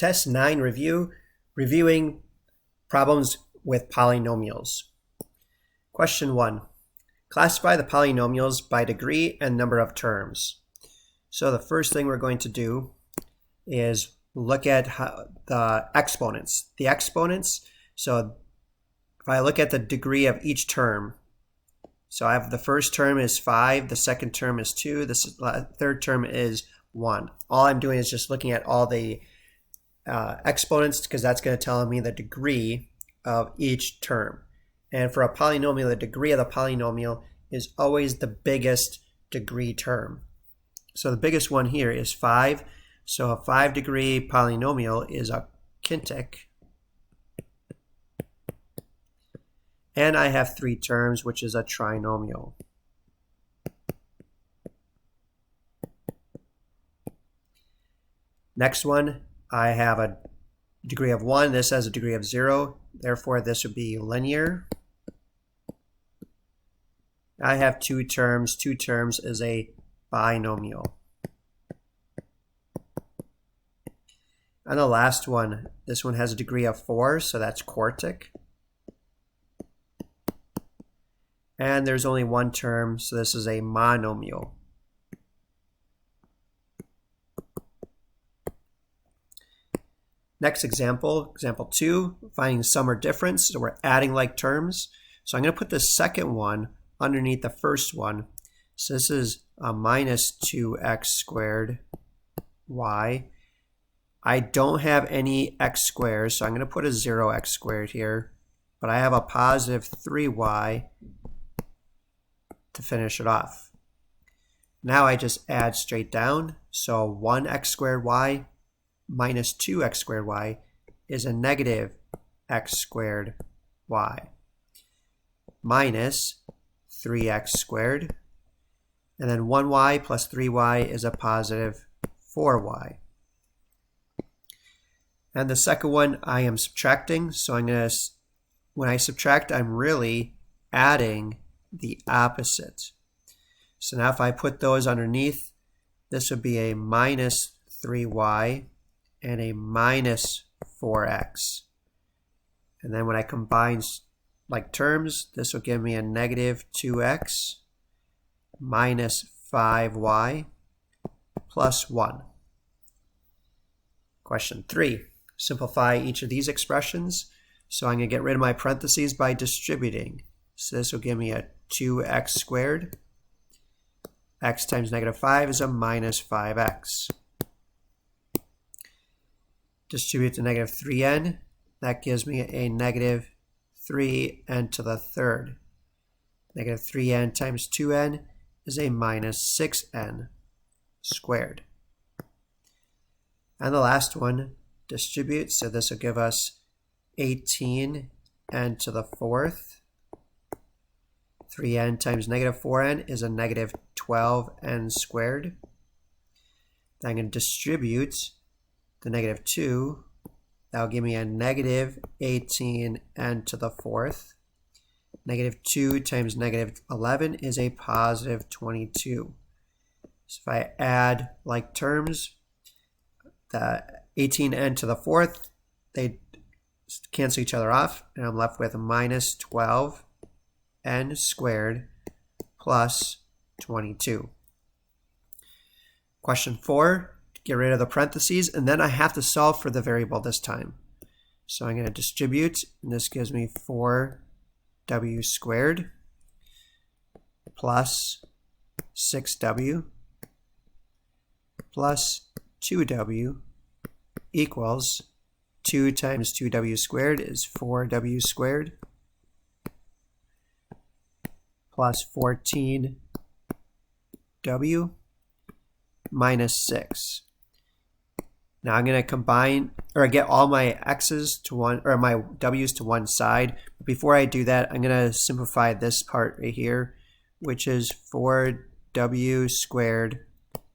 Test 9 reviewing problems with polynomials. Question 1. Classify the polynomials by degree and number of terms. So the first thing we're going to do is look at the exponents. The exponents, so if I look at the degree of each term, so I have the first term is 5, the second term is 2, the third term is 1. All I'm doing is just looking at all the exponents because that's going to tell me the degree of each term. And for a polynomial, the degree of the polynomial is always the biggest degree term. So the biggest one here is 5. So a 5-degree polynomial is a quintic. And I have 3 terms, which is a trinomial. Next one, I have a degree of 1. This has a degree of 0. Therefore, this would be linear. I have 2 terms. 2 terms is a binomial. And the last one, this one has a degree of 4, so that's quartic. And there's only 1 term, so this is a monomial. Next example, example 2, finding sum or difference. So we're adding like terms. So I'm going to put the second one underneath the first one. So this is a minus 2x squared y. I don't have any x squares, so I'm going to put a 0x squared here. But I have a positive 3y to finish it off. Now I just add straight down. So 1x squared y minus 2x squared y is a negative x squared y minus 3x squared. And then 1y plus 3y is a positive 4y. And the second one I am subtracting. So I'm going to, when I subtract, I'm really adding the opposite. So now if I put those underneath, this would be a minus 3y and a minus 4x. And then when I combine like terms, this will give me a negative 2x minus 5y plus 1. Question 3. Simplify each of these expressions. So I'm going to get rid of my parentheses by distributing. So this will give me a 2x squared. X times negative 5 is a minus 5x. Distribute to negative 3n. That gives me a negative 3n to the third. Negative 3n times 2n is a minus 6n squared. And the last one, distribute. So this will give us 18n to the fourth. 3n times negative 4n is a negative 12n squared. Then I'm going to distribute the negative 2. That will give me a negative 18n to the fourth. Negative 2 times negative 11 is a positive 22. So if I add like terms, the 18n to the fourth, they cancel each other off, and I'm left with a minus 12n squared plus 22. Question 4, get rid of the parentheses, and then I have to solve for the variable this time. So I'm going to distribute, and this gives me 4w squared plus 6w plus 2w equals 2 times 2w squared is 4w squared plus 14w minus 6. Now I'm going to combine or get all my x's to one, or my w's to one side. But before I do that, I'm going to simplify this part right here, which is 4w squared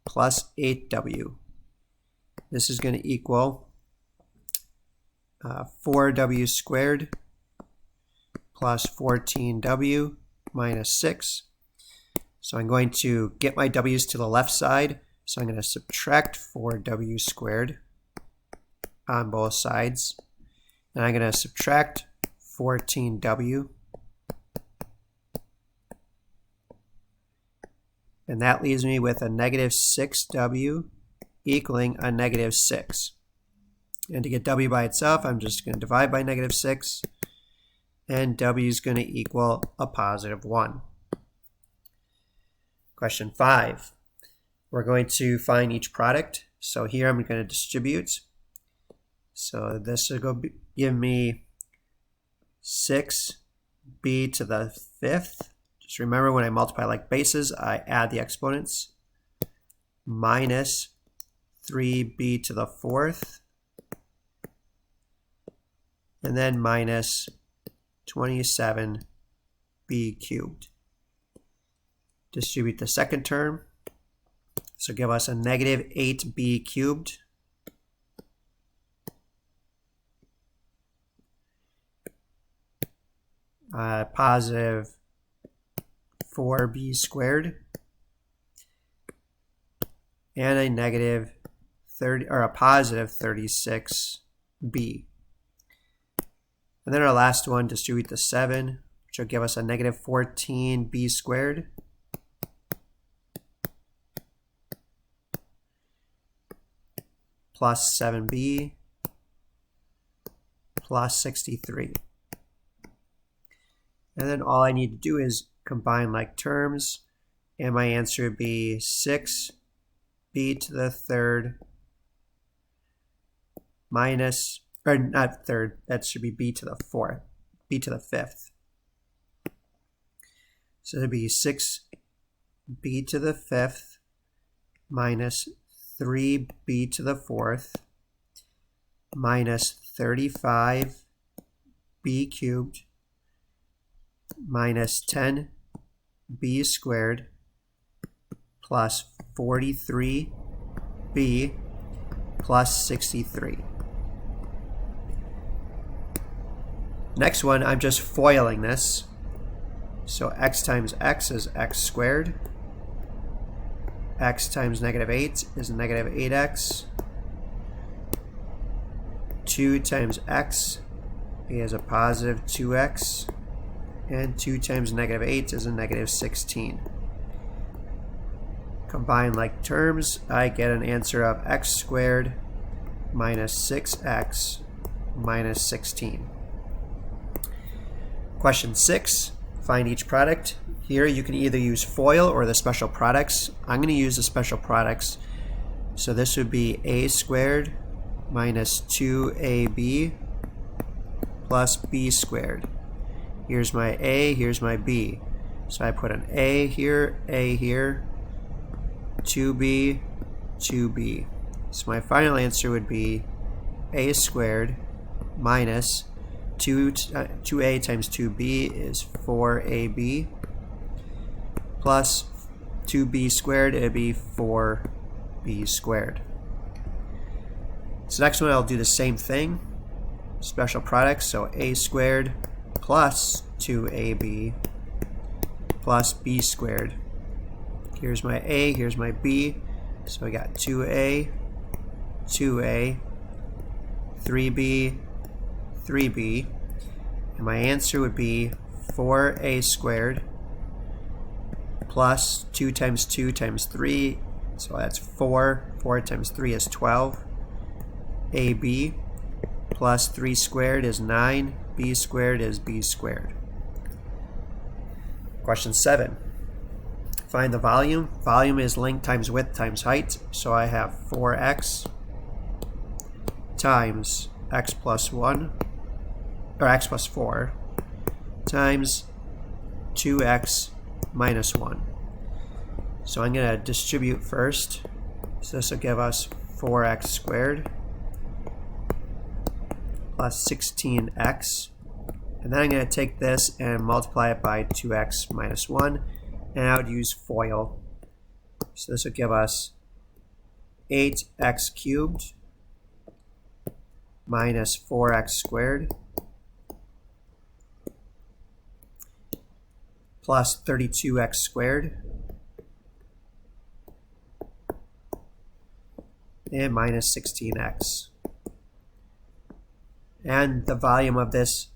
plus 8w. This is going to equal 4w squared plus 14w minus 6. So I'm going to get my w's to the left side. So I'm going to subtract 4w squared on both sides. And I'm going to subtract 14w. And that leaves me with a negative 6w equaling a negative 6. And to get w by itself, I'm just going to divide by negative 6. And w is going to equal a positive 1. Question 5. We're going to find each product. So here I'm going to distribute. So this will go give me 6b to the 5th. Just remember, when I multiply like bases, I add the exponents. Minus 3b to the 4th. And then minus 27b cubed. Distribute the second term. So give us a negative 8b cubed. Positive 4b squared. And a negative 30 or a positive 36b. And then our last one, distribute the 7, which will give us a negative 14b squared. Plus 7b plus 63. And then all I need to do is combine like terms, and my answer would be 6b to the 3rd minus, or not 3rd, that should be b to the 4th, b to the 5th. So it would be 6b to the 5th minus 3b to the 4th minus 35b cubed minus 10b squared plus 43b plus 63. Next one, I'm just foiling this. So x times x is x squared. X times negative 8 is negative 8x. 2 times x is a positive 2x. And 2 times negative 8 is a negative 16. Combine like terms, I get an answer of x squared minus 6x minus 16. Question 6, find each product. Here you can either use FOIL or the special products. I'm going to use the special products. So this would be a squared minus 2ab plus b squared. Here's my a, here's my b. So I put an a here, 2b, 2b. So my final answer would be a squared minus 2a times 2b is 4ab plus 2b squared, it would be 4b squared. So next one I'll do the same thing. Special products, so a squared plus 2ab plus b squared. Here's my a, here's my b. So I got 2a, 2a, 3b, 3b. And my answer would be 4a squared plus 2 times 2 times 3. So that's 4. 4 times 3 is 12. ab plus 3 squared is 9. B squared is b squared. Question 7. Find the volume. Volume is length times width times height. So I have 4x times x plus 1, or x plus 4, times 2x minus 1. So I'm going to distribute first. So this will give us 4x squared plus 16x. And then I'm going to take this and multiply it by 2x minus 1. And I would use FOIL. So this would give us 8x cubed minus 4x squared plus 32x squared and minus 16x. And the volume of this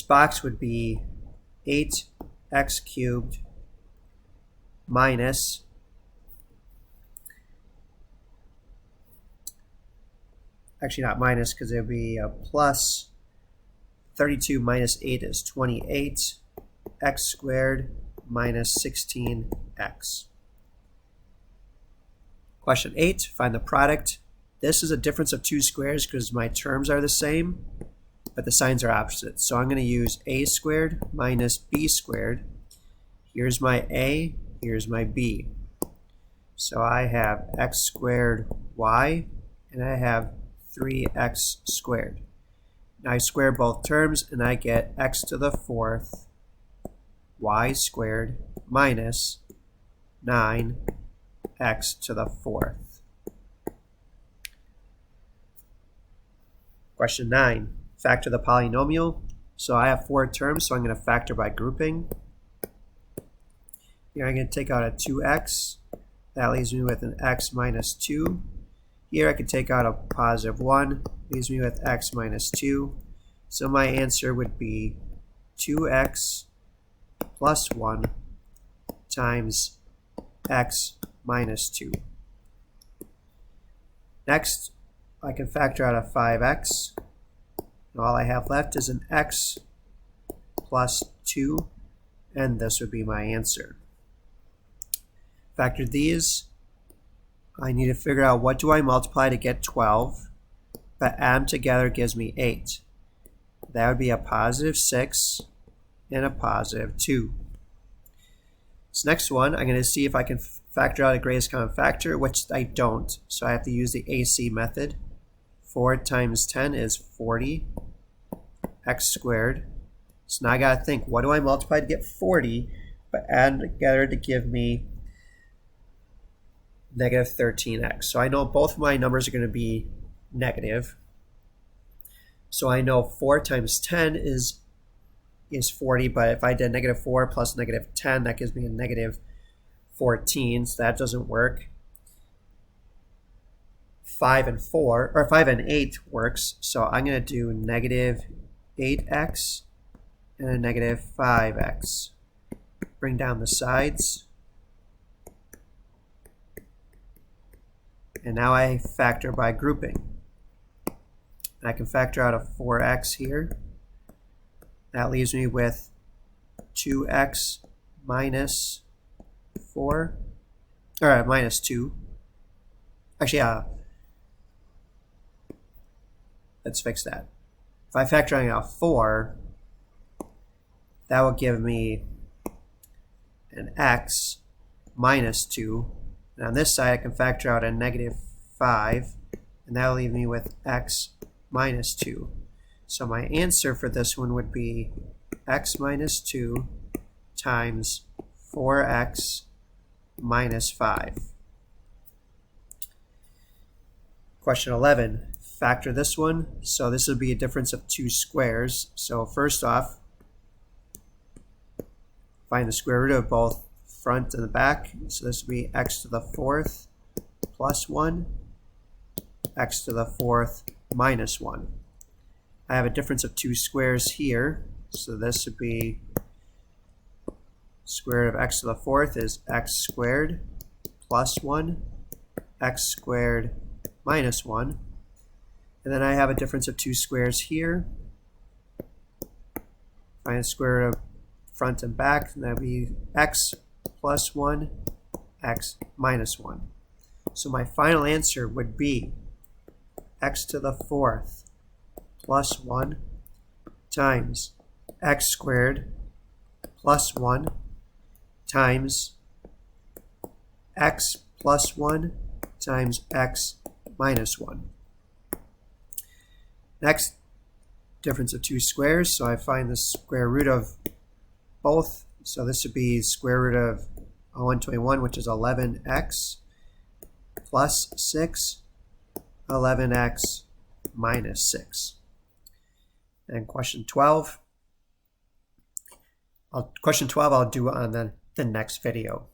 box would be 8x cubed minus actually not minus because it would be a plus 32 minus 8 is 28 x squared minus 16x. Question 8, find the product. This is a difference of two squares because my terms are the same, but the signs are opposite. So I'm going to use a squared minus b squared. Here's my a, here's my b. So I have x squared y, and I have 3x squared. Now I square both terms, and I get x to the 4th y squared minus 9x to the 4th. Question 9, factor the polynomial. So I have 4 terms, so I'm going to factor by grouping. Here I'm going to take out a 2x. That leaves me with an x minus 2. Here I could take out a positive 1. Leaves me with x minus 2. So my answer would be 2x plus 1 times x minus 2. Next, I can factor out a 5x. And all I have left is an x plus 2, and this would be my answer. Factor these. I need to figure out what do I multiply to get 12, but add them together gives me 8. That would be a positive 6 and a positive 2. This next one, I'm going to see if I can factor out a greatest common factor, which I don't, so I have to use the AC method. 4 times 10 is 40 x squared. So now I got to think, what do I multiply to get 40, but add them together to give me negative 13x. So I know both of my numbers are going to be negative. So I know 4 times 10 is 40, but if I did negative 4 plus negative 10, that gives me a negative 14, so that doesn't work. 5 and 4, or 5 and 8 works, so I'm going to do negative 8x and a negative 5x. Bring down the sides. And now I factor by grouping. I can factor out a 4x here. That leaves me with 2x minus 4, or minus 2. Actually, let's fix that. If I factor out 4, that will give me an x minus 2. And on this side, I can factor out a negative 5, and that will leave me with x minus 2. So my answer for this one would be x minus 2 times 4x minus 5. Question 11. Factor this one. So this would be a difference of two squares. So first off, find the square root of both front and the back. So this would be x to the 4th plus 1, x to the 4th minus 1. I have a difference of two squares here. So this would be square root of x to the 4th is x squared plus 1, x squared minus 1. And then I have a difference of two squares here. Find the square root of front and back, and that would be x plus 1, x minus 1. So my final answer would be x to the 4th plus 1 times x squared plus 1 times x plus 1 times x minus 1. Next, difference of two squares. So I find the square root of both. So this would be square root of 121, which is 11x plus 6, 11x minus 6. And question 12. Question 12 I'll do on the next video.